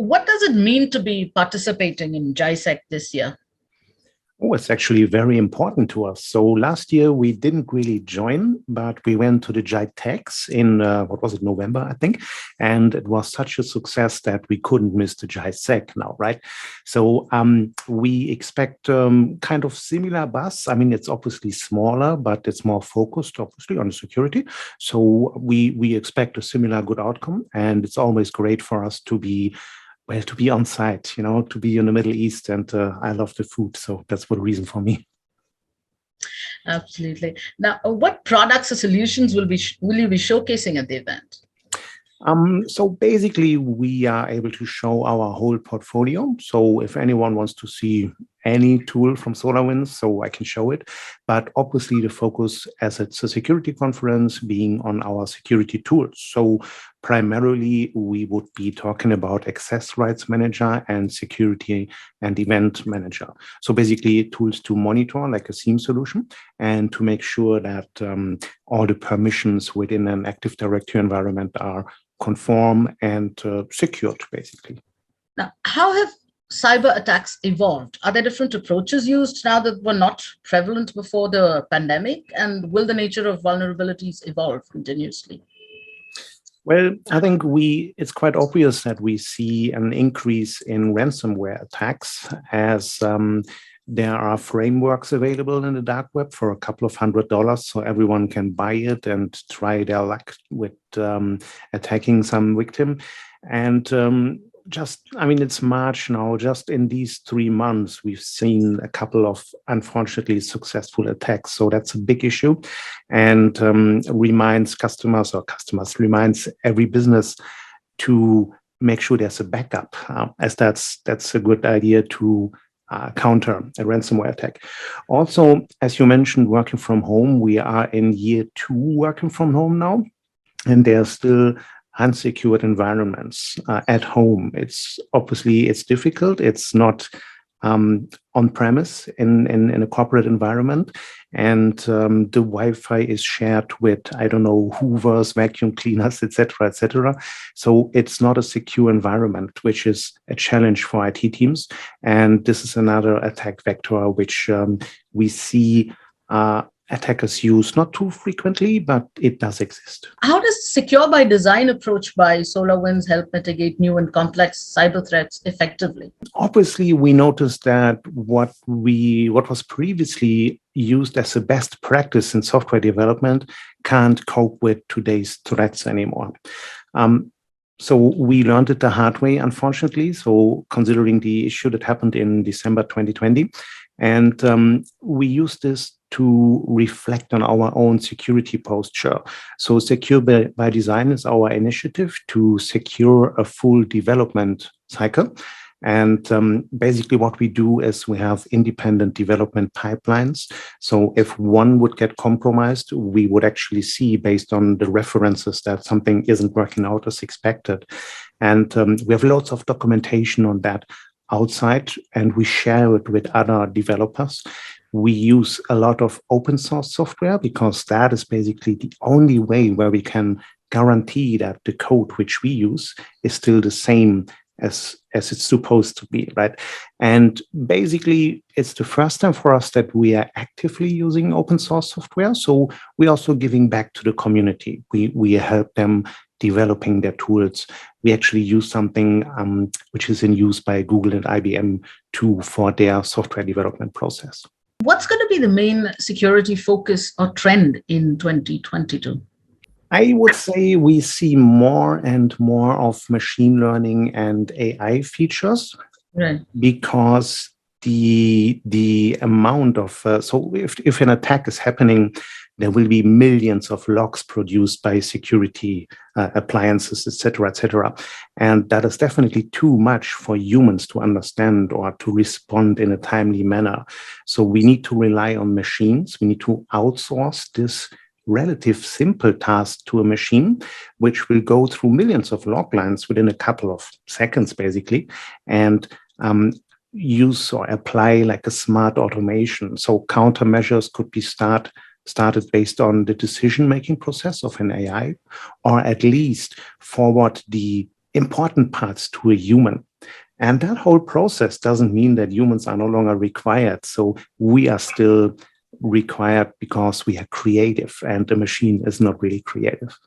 what does it mean to be participating in GISEC this year? Oh, it's actually very important to us. So last year we didn't really join, but we went to the Digi-talks in, November, I think. And it was such a success that we couldn't miss the GISEC now, right? So we expect kind of similar buzz. I mean, it's obviously smaller, but it's more focused, obviously, on security. So we expect a similar good outcome. And it's always great for us to be on site, to be in the Middle East, and I love the food, so that's one reason for me. Absolutely. Now, what products or solutions will you be showcasing at the event? So basically, we are able to show our whole portfolio. So if anyone wants to see any tool from SolarWinds, so I can show it. But obviously, the focus, as it's a security conference, being on our security tools. So primarily, we would be talking about access rights manager and security and event manager. So basically, tools to monitor, like a SIEM solution, and to make sure that all the permissions within an Active Directory environment are conform and secured, basically. Now, how have cyber attacks evolved? Are there different approaches used now that were not prevalent before the pandemic? And will the nature of vulnerabilities evolve continuously? Well, I think it's quite obvious that we see an increase in ransomware attacks as there are frameworks available in the dark web for a couple of $100, so everyone can buy it and try their luck with attacking some victim. And it's March now. Just in these 3 months, we've seen a couple of unfortunately successful attacks. So that's a big issue, and reminds every business to make sure there's a backup, as that's a good idea to counter a ransomware attack. Also, as you mentioned, working from home, we are in year 2 working from home now, and there are still unsecured environments at home. It's difficult. It's not on premise in a corporate environment, and the Wi-Fi is shared with, I don't know, Hoovers, vacuum cleaners, etc., etc. So it's not a secure environment, which is a challenge for IT teams. And this is another attack vector which we see attackers use not too frequently, but it does exist. How does secure by design approach by SolarWinds help mitigate new and complex cyber threats effectively? Obviously, we noticed that what was previously used as a best practice in software development can't cope with today's threats anymore. So we learned it the hard way, unfortunately. So considering the issue that happened in December 2020, and we used this to reflect on our own security posture. So Secure by Design is our initiative to secure a full development cycle. And basically what we do is we have independent development pipelines. So if one would get compromised, we would actually see based on the references that something isn't working out as expected. And we have lots of documentation on that outside, and we share it with other developers. We use a lot of open source software because that is basically the only way where we can guarantee that the code which we use is still the same as it's supposed to be, right? And basically, it's the first time for us that we are actively using open source software. So we're also giving back to the community. We help them developing their tools. We actually use something which is in use by Google and IBM too for their software development process. What's going to be the main security focus or trend in 2022? I would say we see more and more of machine learning and AI features, right? Because the amount of so if an attack is happening, there will be millions of logs produced by security appliances, etc., etc. And that is definitely too much for humans to understand or to respond in a timely manner. So we need to rely on machines. We need to outsource this relative simple task to a machine, which will go through millions of log lines within a couple of seconds, basically, and use or apply like a smart automation. So countermeasures could be started based on the decision-making process of an AI, or at least forward the important parts to a human. And that whole process doesn't mean that humans are no longer required. So we are still required because we are creative, and the machine is not really creative.